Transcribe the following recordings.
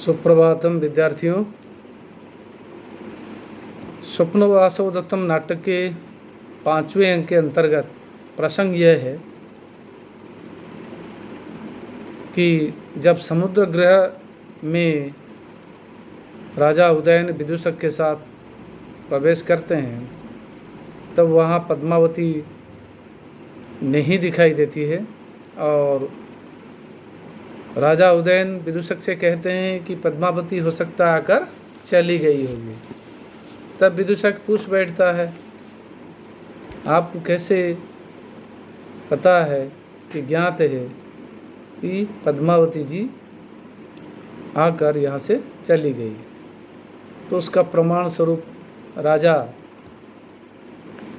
सुप्रभातम विद्यार्थियों। स्वप्न वासव दत्तम नाटक के 5वें अंक के अंतर्गत प्रसंग यह है कि जब समुद्र गृह में राजा उदयन विदूषक के साथ प्रवेश करते हैं तब वहाँ पद्मावती नहीं दिखाई देती है और राजा उदयन विदूषक से कहते हैं कि पद्मावती हो सकता है आकर चली गई होगी। तब विदूषक पूछ बैठता है, आपको कैसे पता है कि ज्ञात है कि पद्मावती जी आकर यहाँ से चली गई? तो उसका प्रमाण स्वरूप राजा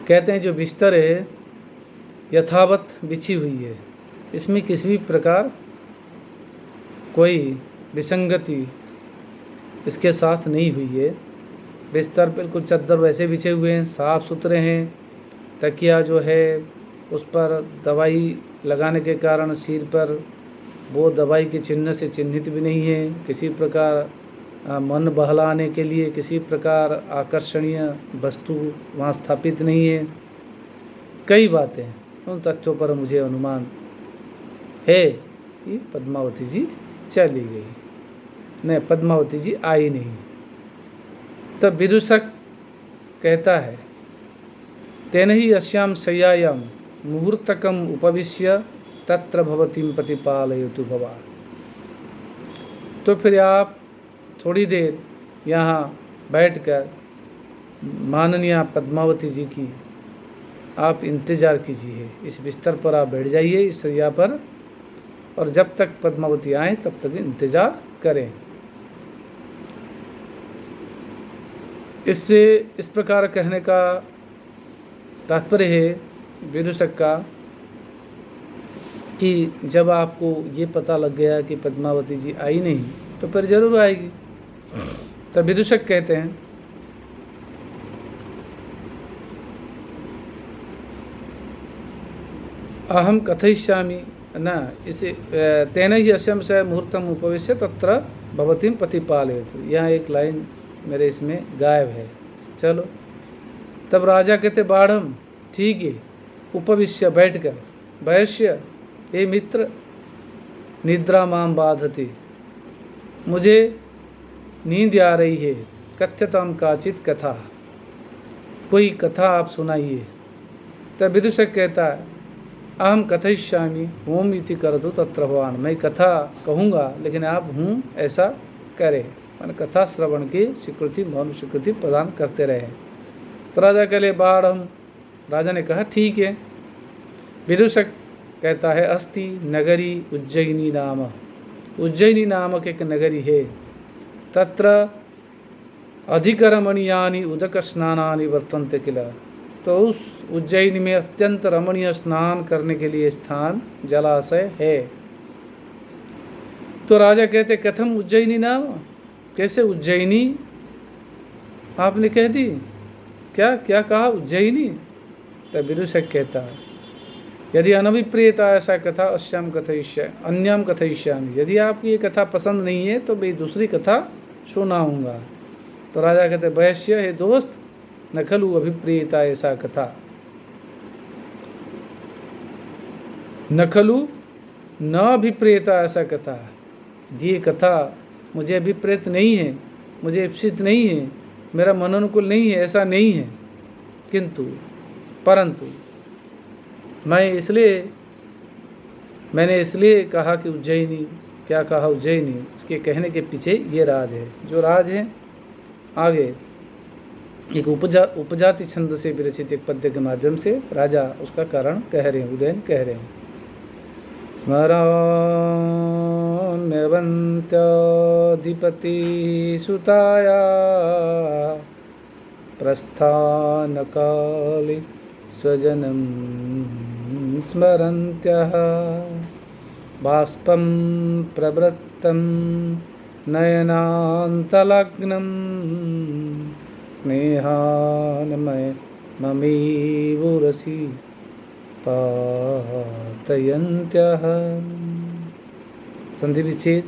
कहते हैं जो बिस्तर है यथावत बिछी हुई है, इसमें किसी भी प्रकार कोई विसंगति इसके साथ नहीं हुई है। बिस्तर बिल्कुल चद्दर वैसे बिछे हुए हैं, साफ़ सुथरे हैं। तकिया जो है उस पर दवाई लगाने के कारण सिर पर वो दवाई के चिन्ह से चिन्हित भी नहीं है। किसी प्रकार मन बहलाने के लिए किसी प्रकार आकर्षणीय वस्तु वहाँ स्थापित नहीं है। कई बातें, उन तथ्यों पर मुझे अनुमान है कि पद्मावती जी चली गई, नहीं पद्मावती जी आई नहीं। तब विदूषक कहता है, तेन ही अस्याम शय्यायाम मुहूर्तकम उपविश्य तत्र भवतीम प्रतिपालयतु भवा। तो फिर आप थोड़ी देर यहाँ बैठकर माननीय पद्मावती जी की आप इंतज़ार कीजिए। इस बिस्तर पर आप बैठ जाइए, इस शैया पर, और जब तक पद्मावती आए तब तक इंतज़ार करें। इससे इस प्रकार कहने का तात्पर्य है विदूषक का कि जब आपको ये पता लग गया कि पद्मावती जी आई नहीं तो फिर जरूर आएगी। तब विदूषक कहते हैं, अहम कथयिष्यामि न इसे तेन ही अस्यम से मुहूर्तम उपविश्य तत्र भवतीम प्रतिपालयतु। यहाँ एक लाइन मेरे इसमें गायब है। चलो, तब राजा कहते, बाढ़म ठीक है, उपविश्य बैठकर, वैश्य हे मित्र, निद्रा माम बाधति, मुझे नींद आ रही है, कथ्यताम काचित कथा, कोई कथा आप सुनाइए। तब विदूषक कहता है, अहम कथयिष्यामि होम इति करतु तत्र भवान, मैं कथा कहूँगा लेकिन आप हूँ ऐसा करें, मैंने कथा श्रवण की स्वीकृति मौन स्वीकृति प्रदान करते रहे। तो राजा के लिए बाढ़ हम, राजा ने कहा ठीक है। विदूषक कहता है, अस्ति नगरी उज्जयिनी नाम, उज्जयिनी नामक एक नगरी है, तत्र अधिकरमणीयानि उदक स्नानानि वर्तन्ते किल। तो उस उज्जैनी में अत्यंत रमणीय स्नान करने के लिए स्थान जलाशय है। तो राजा कहते, कथम उज्जयिनी नाम, कैसे उज्जयिनी आपने कह दी, क्या क्या कहा उज्जयिनी? तब विदूषक कहता है, यदि अनभिप्रियता ऐसा कथा अस्याम कथयिष्यामि अन्याम कथयिष्यामि, यदि आपकी ये कथा पसंद नहीं है तो मैं दूसरी कथा सुनाऊंगा। तो राजा कहते, वैश्य हे दोस्त, न खलु अभिप्रियता ऐसा कथा, न खलु न अभिप्रेता ऐसा कथा, ये कथा मुझे अभिप्रेत नहीं है, मुझे इप्सित नहीं है, मेरा मन अनुकूल नहीं है, ऐसा नहीं है। किंतु परंतु मैंने इसलिए कहा कि उज्जयिनी, क्या कहा उज्जयिनी, इसके कहने के पीछे ये राज है। जो राज है आगे एक उपजाति छंद से विरचित एक पद्य के माध्यम से राजा उसका कारण कह रहे हैं, उदयन कह रहे हैं। स्मरान्यवन्त्याधिपति सुताया प्रस्थान काले स्वजनं स्मरन्त्यः बाष्पं प्रवृत्तं नयनान्तलग्नं स्नेहान्मय ममीवुरसि पातयन्त्यः। संधि विच्छेद।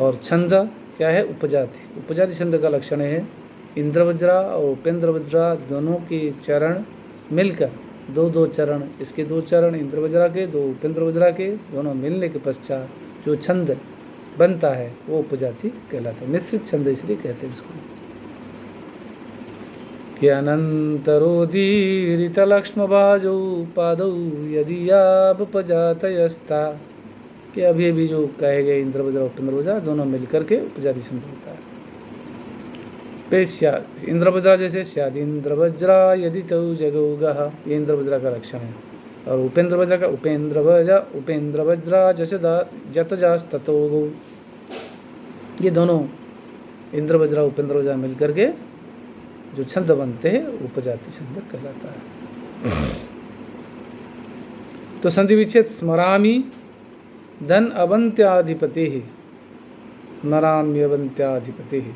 और छंद क्या है? उपजाति। उपजाति छंद का लक्षण है इंद्रवज्रा और उपेंद्रवज्रा दोनों के चरण मिलकर, दो चरण, इसके 2 चरण इंद्रवज्रा के, 2 उपेंद्रवज्रा के, दोनों मिलने के पश्चात जो छंद बनता है वो उपजाति कहलाता है। मिश्रित छंद इसलिए कहते हैं इसको। कि अनंतरोदीरितलक्ष्मभाजौ पादौ यदि यापजातयस्ता, कि अभी जो कहे गए इंद्रवज्रा उपेंद्रवज्रा दोनों मिलकर के उपजाति छंद होता है। पेश्या इंद्रवज्रा जैसे स्याद इंद्रवज्रा यदि तौ जगौ गः, ये इंद्रवज्रा का लक्षण है। और उपेंद्रवज्रा का उपेंद्रवज्रा जतजास्ततो गौ, ये दोनों इंद्रवज्रा उपेंद्रवज्रा मिलकर के जो छंद बनते हैं उपजाति छंद कहलाता है। तो संधि विच्छेद स्मरामि धन अवंत्याधिपति, स्मराम्यवंत्याधिपति,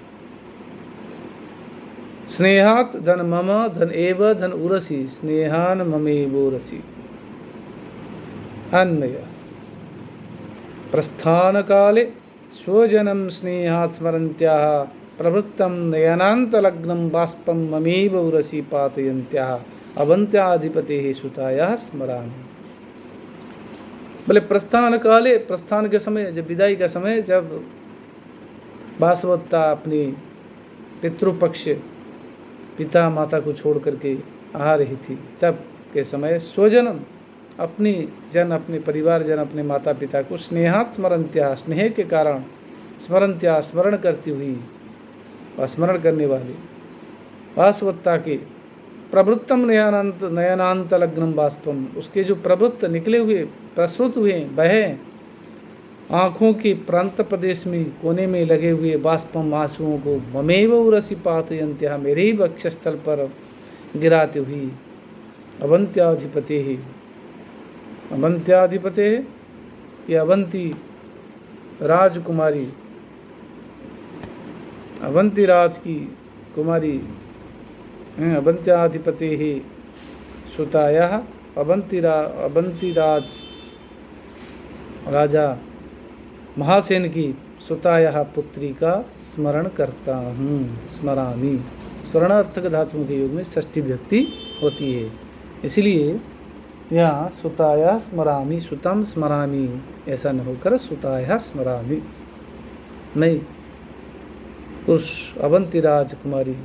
स्नेहात धन मम धन एव धन उरसी स्नेहान ममेवोरसी, अन्वय प्रस्थान काले स्वजनम स्नेहात् स्मरन्त्याः प्रवृत्तं नयनान्तलग्नं बाष्पं ममेव उरसी पातयन्त्याः अवंत्याधिपतेः सुतायाः स्मरामि। बोले प्रस्थान काले, प्रस्थान के समय, जब विदाई का समय, जब वासवत्ता अपनी पितृपक्ष पिता माता को छोड़ करके आ रही थी, तब के समय स्वजनम अपनी जन, अपने परिवार जन, अपने माता पिता को स्नेहात् स्मरन्त्या, स्नेह के कारण स्मरन्त्या स्मरण करती हुई व स्मरण करने वाली वासवत्ता के प्रवृत्तम नयनांत लग्नम बाष्पम, उसके जो प्रवृत्त निकले हुए, प्रसृत हुए, बहे आँखों के प्रांत प्रदेश में कोने में लगे हुए बाष्पम आंसुओं को ममेव उरसी पातयन्त्या, मेरे ही वक्षस्थल पर गिराती हुई अवंत्याधिपते ही, अवंत्याधिपते है ये अवंती राजकुमारी, अवंती राज की कुमारी अवंत्याधिपते ही सुताया, अवंती राज राजा महासेन की सुताया पुत्री का स्मरण करता हूँ। स्मरामि, स्मरणार्थक धातुओं के योग में षष्ठी विभक्ति होती है, इसलिए यहाँ सुताया स्मरामि, सुतम स्मरामि ऐसा न होकर सुताया स्मरामि, मैं उस अवंती राजकुमारी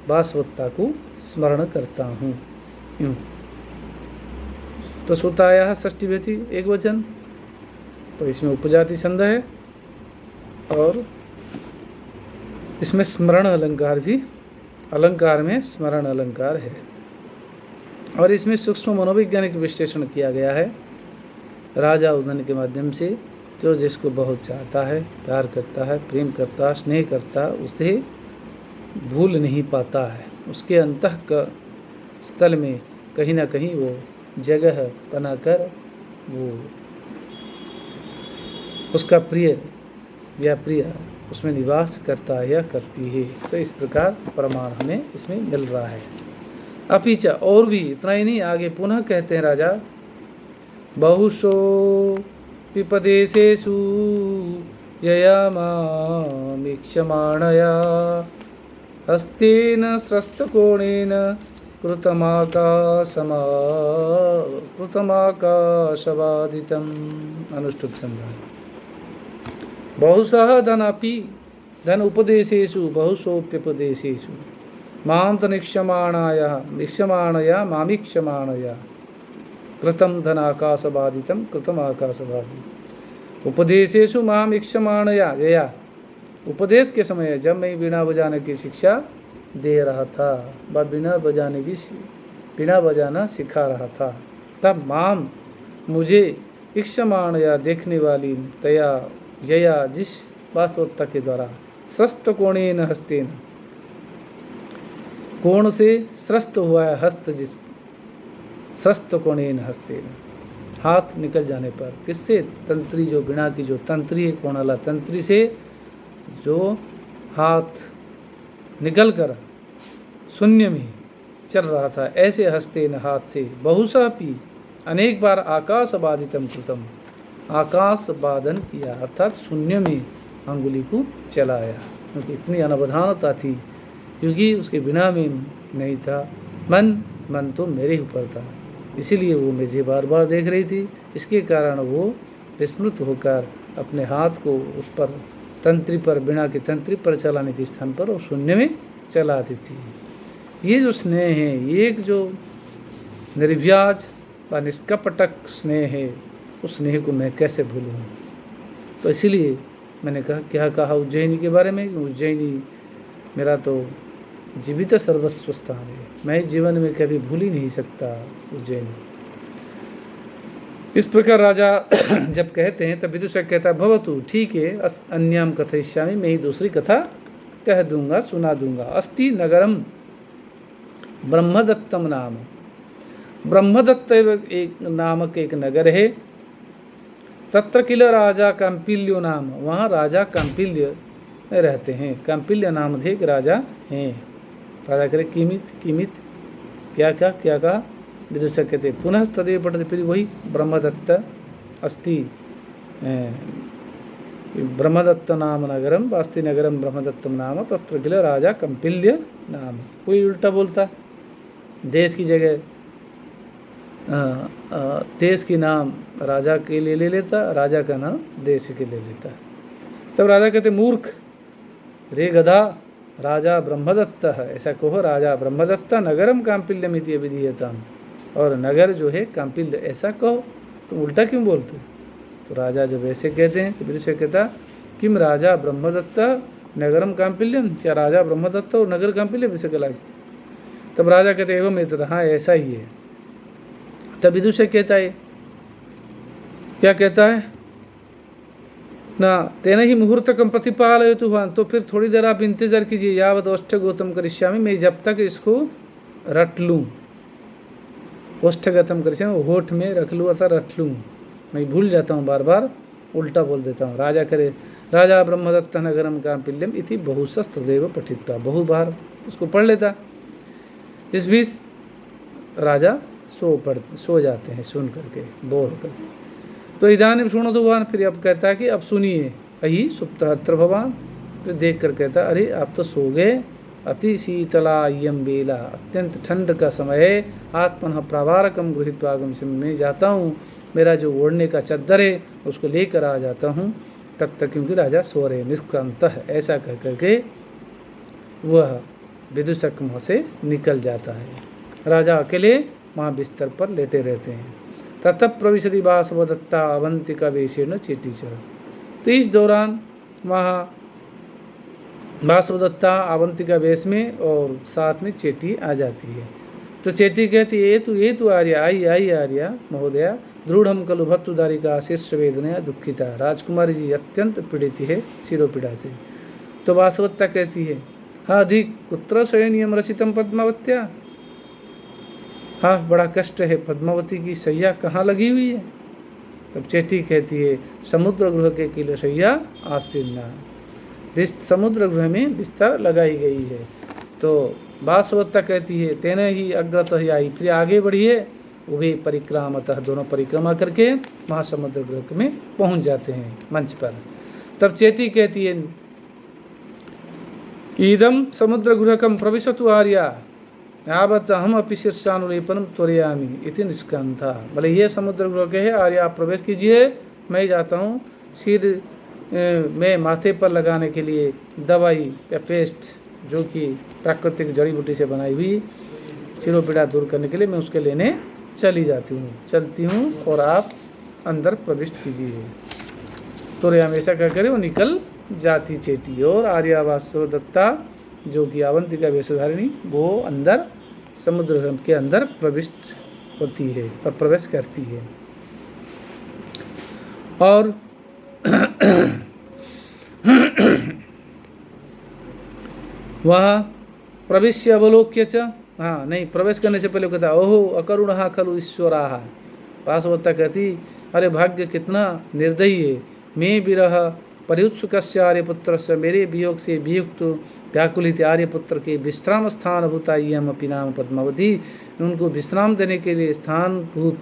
वासवत्ता को स्मरण करता हूँ। यूँ तो सुताया षष्ठी विभक्ति एक वचन, तो इसमें उपजाति छंद है और इसमें स्मरण अलंकार भी, अलंकार में स्मरण अलंकार है। और इसमें सूक्ष्म मनोवैज्ञानिक विश्लेषण किया गया है राजा उदन के माध्यम से, जो जिसको बहुत चाहता है, प्यार करता है, प्रेम करता है, स्नेह करता है, उसे भूल नहीं पाता है, उसके अंतः का स्थल में कहीं ना कहीं वो जगह बनाकर वो उसका प्रिय या प्रिया उसमें निवास करता है या करती है। तो इस प्रकार प्रमाण हमें इसमें मिल रहा है। अपिच और भी इतना ही नहीं, आगे पुनः कहते हैं राजा, बहुशो पिपदेशेषु ययामामीक्षमाणया हस्तेन स्रस्तकोणेन कृतमाकाशवादितम्। अनुष्टुप संज्ञा। बहुशः धनापि धन उपदेशेषु बहुशोप्युपदेशेषु मां निक्षमाणया मामीक्षमाणया कृतं धनाकाशवादितं कृतम आकाशवादी। उपदेशेषु माम इक्षमाणया, जया उपदेश के समय जब मैं बीणा बजाने की शिक्षा दे रहा था, बीणा बजाना सिखा रहा था, तब माम मुझे इक्षमाणया देखने वाली तया यया जिस वासवत्ता के द्वारा स्रस्त कोणेन हस्तेन, कोण से स्रस्त हुआ है हस्त, जिस स्रस्त कोणेन हस्तेन हाथ निकल जाने पर, किससे? तंत्री, जो बीणा की जो तंत्री है, कोणाला तंत्री से जो हाथ निकल कर शून्य में चल रहा था, ऐसे हस्तेन हाथ से बहुशः पी अनेक बार आकाशवादितम कृतम, आकाश वादन किया, अर्थात शून्य में अंगुली को चलाया, क्योंकि इतनी अनवधानता थी, क्योंकि उसके बिना में नहीं था, मन तो मेरे ऊपर था, इसीलिए वो मुझे बार बार देख रही थी। इसके कारण वो विस्मृत होकर अपने हाथ को उस पर तंत्री पर, बिना के तंत्री पर चलाने के स्थान पर और शून्य में चलाती थी। ये जो स्नेह है, ये एक जो निर्व्याज व निष्कपटक स्नेह है, उस स्नेह को मैं कैसे भूलूँ। तो इसीलिए मैंने क्या कहा उज्जैनी के बारे में, उज्जैनी मेरा तो जीवित सर्वस्व स्थान है, मैं जीवन में कभी भूल ही नहीं सकता उज्जैनी। इस प्रकार राजा जब कहते हैं तब विदूषक कहता है भवतु, ठीक है, अन्याम कथयिष्यामि, मैं ही दूसरी कथा कह दूंगा, सुना दूंगा। अस्ति नगरम ब्रह्मदत्तम नाम, ब्रह्मदत्त एक नामक एक नगर है। तत्र किल राजा कंपिल्यो नाम, वहाँ राजा कंपिल्य रहते हैं, कंपिल्य नाम एक राजा हैं। राजा करे किमित क्या कहा विदूषक कहते पुनः तदेव पठते, फिर वही ब्रह्मदत्त अस्ति, ब्रह्मदत्त नाम नगरम वास्ति नगरम ब्रह्मदत्तम नाम तत्र किल राजा कंपिल्य नाम। कोई उल्टा बोलता, देश की जगह देश की नाम राजा के लिए ले लेता, राजा का नाम देश के ले लेता। तब राजा कहते मूर्ख, रे गधा, राजा ब्रह्मदत्त है, ऐसा कहो, राजा ब्रह्मदत्त नगरम कांपिल्यम इति अभिधीयताम, और नगर जो है कांपिल्य ऐसा कहो, तुम उल्टा क्यों बोलते। तो राजा जब ऐसे कहते हैं तो विदूषक कहता किम राजा ब्रह्मदत्त नगरम कांपिल्यम, क्या राजा ब्रह्मदत्त और नगर कांपिल्य विषय कला। तब राजा कहते एवं मित्र, हाँ ऐसा ही है। तब विदूषक कहता है, क्या कहता है ना, तेना ही मुहूर्तकम प्रतिपालयतु भवान, तो फिर थोड़ी देर आप इंतजार कीजिए, यावत ओष्ठगोतम करिष्यामि, मैं जब तक इसको रट लूँ, ओष्ठगतम करिष्यामि, होठ में रख लूँ अर्थात रट लूँ, मैं भूल जाता हूँ, बार बार उल्टा बोल देता हूँ। राजा करे राजा ब्रह्मदत्त नगरम कांपिल्यम इति बहुशस्तदेव पठित्वा, बहु बार उसको पढ़ लेता। इस बीच राजा सो जाते हैं सुन करके, बोर होकर। तो इदानीं शृणोतु भवान, फिर अब कहता है कि अब सुनिए, अहि सुप्तः अत्र भवान, फिर देख कर कहता अरे आप तो सो गए, अति शीतला इयं बेला, अत्यंत ठंड का समय है, आत्मनः प्रावारकम गृहीत्वा आगमिष्यामि, मैं जाता हूँ, मेरा जो ओढ़ने का चद्दर है उसको लेकर आ जाता हूँ तब तक, क्योंकि राजा सो रहे निष्क्रांत है। ऐसा कह करके वह विदूषक वहाँ से निकल जाता है। राजा अकेले वहाँ बिस्तर पर लेटे रहते हैं। ततः प्रविशति वासवदत्ता अवंतिका वेशेन चेटी च, तो इस दौरान वहाँ वासवदत्ता अवंतिका वेश में और साथ में चेटी आ जाती है। तो चेटी कहती है ये तू आर्या, आई आर्या महोदया, दृढ़ खलु भर्तुदारिका शीर्ष वेदना दुखिता, राजकुमारी जी अत्यंत पीड़ित है शिरोपीड़ा से। तो वासवदत्ता कहती है हाँ अधिक कुत्र शयनियम रचितम पद्मावत्या, हाँ बड़ा कष्ट है, पद्मावती की सैया कहाँ लगी हुई है। तब चेटी कहती है समुद्र गृह के किले सैया आस्तीर्णा, समुद्र गृह में बिस्तर लगाई गई है। तो वासवदत्ता कहती है तेने ही अग्रत ही आई, फिर आगे बढ़िए, उभे परिक्रामतः, दोनों परिक्रमा करके वहाँ समुद्र गृह में पहुँच जाते हैं मंच पर। तब चेटी कहती है ईदम समुद्र गृहकम प्रविशतु आर्या, यावत् हम अपि शीर्षानुलेपनम त्वरयामि इति निष्कांता, भले ये समुद्र गृह के है, आर्या आप प्रवेश कीजिए, मैं जाता हूँ सिर में माथे पर लगाने के लिए दवाई या पेस्ट, जो कि प्राकृतिक जड़ी बूटी से बनाई हुई सिरोपीड़ा दूर करने के लिए मैं उसके लेने चलती हूँ और आप अंदर प्रविष्ट कीजिए। तो हमेशा क्या करे वो निकल जाती चेटी, और आर्या वासवदत्ता जो कि अवंतिका वेशधारिणी वो अंदर समुद्र के अंदर प्रविष्ट होती है, पर प्रवेश करती है। और वह प्रविश्य अवलोक्य च, हाँ नहीं, प्रवेश करने से पहले कहता ओहो अकरुणः खलु ईश्वराः, वासवदत्ता कहती अरे भाग्य कितना निर्दयी है, मैं विरह परिउत्सुकस्य आर्यपुत्रस्य, मेरे वियोग से वियुक्त व्याकुलित आर्यपुत्र के विश्राम स्थान भूता इयम् अपि नाम पद्मावती, उनको विश्राम देने के लिए स्थान भूत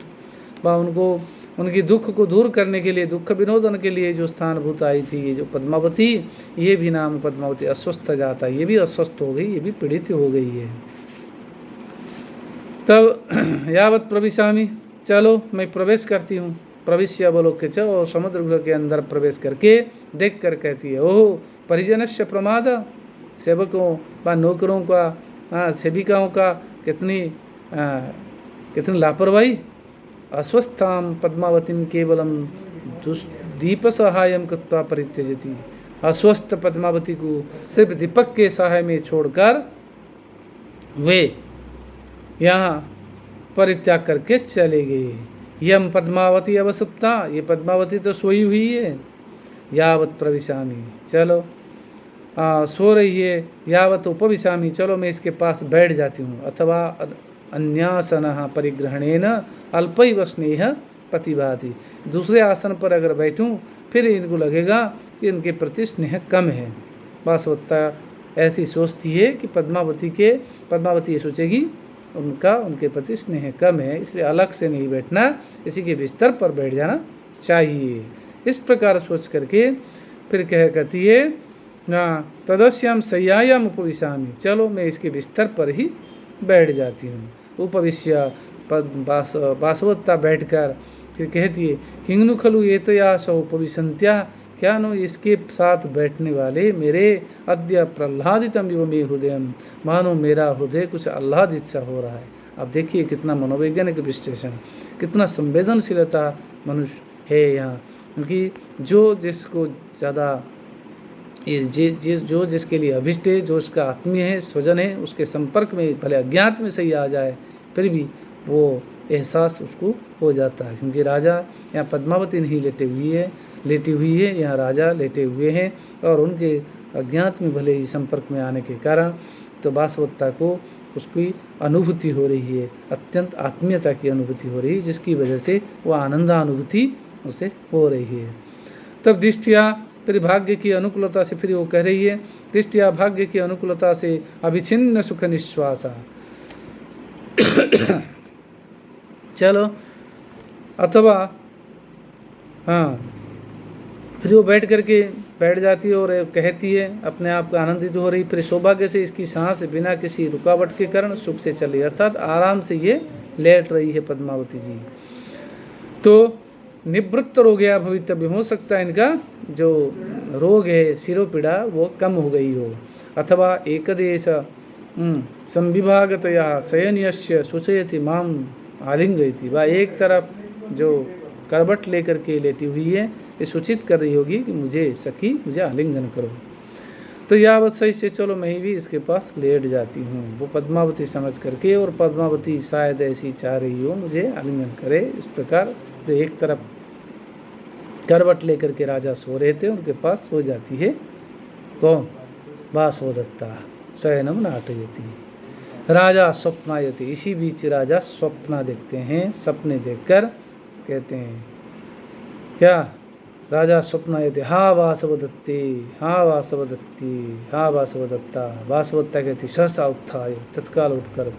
व उनको उनकी दुख को दूर करने के लिए, दुख विनोदन के लिए जो स्थानभूत आई थी, ये जो पद्मावती, ये भी नाम पद्मावती अस्वस्थ जाता, ये भी अस्वस्थ हो गई, ये भी पीड़ित हो गई है। तब यावत प्रविशामी, चलो मैं प्रवेश करती हूँ, प्रविश्य अवलोक्य च, और समुद्र गृह के अंदर प्रवेश करके देख कर कहती है, ओह परिजनस्य प्रमाद, सेवकों व नौकरों का, सेविकाओं का कितनी लापरवाही। अस्वस्थाम पद्मावतीम केवलम दीप सहायम कृत्वा परित्यजति, अस्वस्थ पद्मावती को सिर्फ दीपक के सहाय में छोड़कर वे यहाँ परित्याग करके चले गए। यम पद्मावती अवसुप्ता, ये पद्मावती तो सोई हुई है। यावत प्रविशामी, चलो सो रही है। यावत उपविशामी, चलो मैं इसके पास बैठ जाती हूँ। अथवा अन्यासन परिग्रहणेन अल्पैव स्नेह प्रतिभाति, दूसरे आसन पर अगर बैठूं फिर इनको लगेगा कि इनके प्रति स्नेह कम है। वास्तवता ऐसी सोचती है कि पद्मावती ये सोचेगी उनके प्रति स्नेह कम है, इसलिए अलग से नहीं बैठना, इसी के बिस्तर पर बैठ जाना चाहिए। इस प्रकार सोच करके फिर कहती है तदस्याम शय्यायाम उपविशामि, चलो मैं इसके बिस्तर पर ही बैठ जाती हूँ। उपविश्य वासवत्ता बैठकर फिर कहती है किंगनु खलु ये तो या सौ उपविशंत्या, क्या नो इसके साथ बैठने वाले मेरे अद्य प्रह्लादितम इव मे हृदयम, मानो मेरा हृदय कुछ आह्लादित सा हो रहा है। अब देखिए कितना मनोवैज्ञानिक विश्लेषण, कितना संवेदनशीलता मनुष्य है यहाँ, क्योंकि जो जिसको ज़्यादा जो जिसके लिए अभिष्ट है, जो उसका आत्मीय है, स्वजन है, उसके संपर्क में भले अज्ञात में सही आ जाए फिर भी वो एहसास उसको हो जाता है। क्योंकि राजा यहाँ पद्मावती नहीं लेटी हुई है, यहाँ राजा लेटे हुए हैं, और उनके अज्ञात में भले ही संपर्क में आने के कारण तो वासवत्ता को उसकी अनुभूति हो रही है, अत्यंत आत्मीयता की अनुभूति हो रही है, जिसकी वजह से वो आनंदानुभूति उसे हो रही है। तब दृष्टिया फिर भाग्य की अनुकूलता से फिर वो कह रही है, दृष्टिया भाग्य की अनुकूलता से अभिचिन्न सुख निश्वासा चलो, अथवा फिर वो बैठ जाती है और कहती है, अपने आप को आनंदित हो रही, फिर सौभाग्य से इसकी सांस बिना किसी रुकावट के कारण सुख से चल रही, अर्थात आराम से ये लेट रही है पद्मावती जी। तो निवृत्त रोग या भवितव्य, हो सकता है इनका जो रोग है शिरोपीड़ा वो कम हो गई हो। अथवा एकदेश संविभागतया शयनयस्य सूचयति माम आलिंगयति, व एक तरफ जो करवट लेकर के लेटी हुई है ये सूचित कर रही होगी कि मुझे आलिंगन करो। तो यावत सही से, चलो मैं भी इसके पास लेट जाती हूँ, वो पद्मावती समझ करके, और पद्मावती शायद ऐसी चाह रही हो मुझे आलिंगन करे। इस प्रकार जो एक तरफ करवट लेकर के राजा सो रहे थे उनके पास सो जाती है कौन, वासवदत्ता। शयनम नाटयति, राजा स्वप्नायति, इसी बीच राजा स्वप्ना देखते हैं, सपने देखकर कहते हैं क्या, राजा स्वप्नायति हा वासवदत्ते हा वासवदत्ती हा वासवदत्ता। वासवदत्ता कहती सहसा उत्थाय, तत्काल उठकर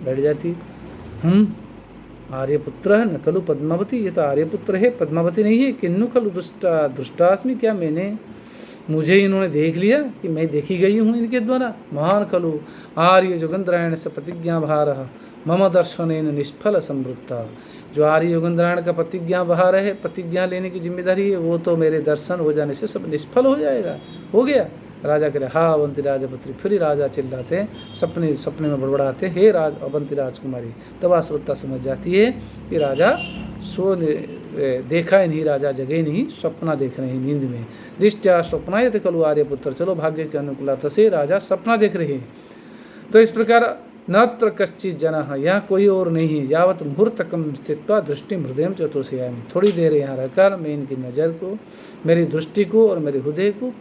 बैठ जाती। आर्यपुत्र न खलु पद्मावती, ये तो आर्यपुत्र है, पद्मावती नहीं है। किन्नु खलु दुष्टास्मि, क्या मुझे इन्होंने देख लिया कि मैं देखी गई हूँ इनके द्वारा। महान खलु आर्य युगंधरायण से प्रतिज्ञा भार मम दर्शनेन निष्फल समृद्धा, जो आर्य युगंधरायण का प्रतिज्ञा भार है, प्रतिज्ञा लेने की जिम्मेदारी है, वो तो मेरे दर्शन हो जाने से सब निष्फल हो जाएगा। हो गया, राजा कह रहे हा अवंती राजपुत्री। फिर राजा चिल्लाते हैं, सपने में बड़बड़ाते, हे अवंती राजकुमारी। तब वासवत्ता समझ जाती है कि राजा देखा ही नहीं, राजा जगे नहीं, सपना देख रहे हैं नींद में। दृष्टया स्वप्नायत खलु आर्यपुत्र, चलो भाग्य के अनुकूलता से राजा सपना देख रहे हैं। तो इस प्रकार नत्र कश्चित जनः, यहाँ कोई और नहीं है। यावत मुहूर्तकम स्थित्वा दृष्टि हृदय चतुर्शयामि, थोड़ी देर यहाँ रहकर मैं इनकी नज़र को, मेरी दृष्टि को और मेरे हृदय को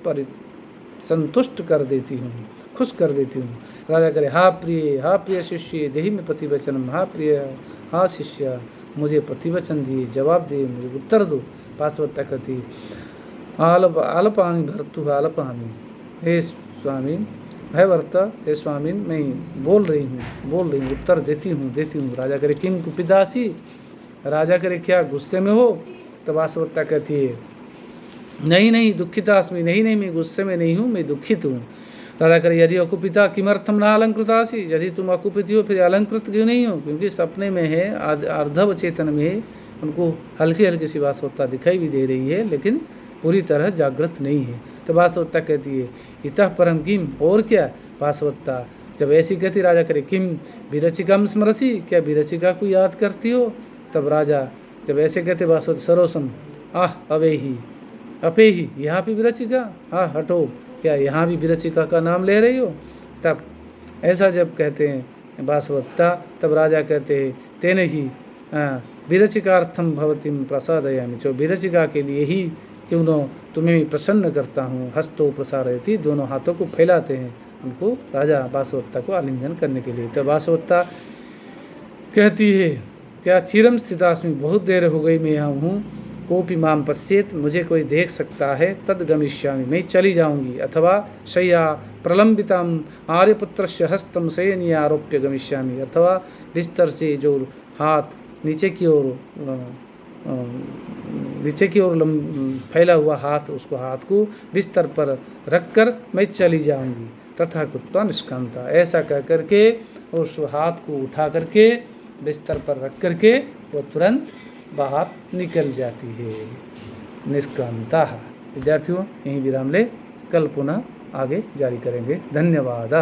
संतुष्ट कर देती हूँ, खुश कर देती हूँ। राजा करे हा प्रिय शिष्य देहि में प्रतिवचनम, हा प्रिय हा शिष्य मुझे प्रतिवचन दिए, जवाब दिए, मुझे उत्तर दो। वासवत्ता कहती आलपानी भर्तु आलपानी, हे स्वामी, है वर्ता, हे स्वामी मैं बोल रही हूँ, उत्तर देती हूँ। राजा करे किंग कुपिदासी, राजा करे क्या गुस्से में हो? तब वासवदत्ता कहती है नहीं नहीं दुखितास्मि, नहीं नहीं मैं गुस्से में नहीं हूँ, मैं दुखित हूँ। राजा करे यदि अकुपिता किमर्थम न अलंकृतासी, यदि तुम अकुपित हो फिर अलंकृत क्यों नहीं हो? क्योंकि सपने में है, अर्धव चेतन में है, उनको हल्की हल्की सी वासवदत्ता दिखाई भी दे रही है लेकिन पूरी तरह जागृत नहीं है। तो वासवदत्ता कहती है इतः परम किम, और क्या? वासवदत्ता जब ऐसी कहती राजा करे किम विरचिकाम स्मरसी, क्या विरचिका को याद करती हो? तब राजा जब ऐसे कहते वासवदत्ता सरोसम आह अवे ही अपे ही, यहाँ भी विरचिका, हाँ हटो, क्या यहाँ भी विरचिका का नाम ले रही हो? तब ऐसा जब कहते हैं वासवदत्ता तब राजा कहते हैं तेने ही विरचिकार्थम भवतीम प्रसादयामि, जो विरचिका के लिए ही क्यों न तुम्हें भी प्रसन्न करता हूँ। हस्तो प्रसारयति, दोनों हाथों को फैलाते हैं उनको राजा वासवदत्ता को आलिंगन करने के लिए। तो वासवदत्ता कहती है क्या चिरम स्थितास्मि, बहुत देर हो गई मैं यहाँ हूँ, कोपि माम पश्येत, मुझे कोई देख सकता है, तद गमिष्यामि, मैं चली जाऊँगी, अथवा शय्या प्रलंबितम आर्यपुत्रस्य हस्तम शयनी आरोप्य गमिष्यामि, अथवा बिस्तर से जो हाथ नीचे की ओर फैला हुआ हाथ, उसको हाथ को बिस्तर पर रखकर मैं चली जाऊंगी। तथा कुत्ता निष्कांता, ऐसा कह करके उस हाथ को उठा करके बिस्तर पर रख करके वो तुरंत बाहर निकल जाती है। निष्कांता। विद्यार्थियों यहीं विराम ले, कल पुनः आगे जारी करेंगे। धन्यवाद।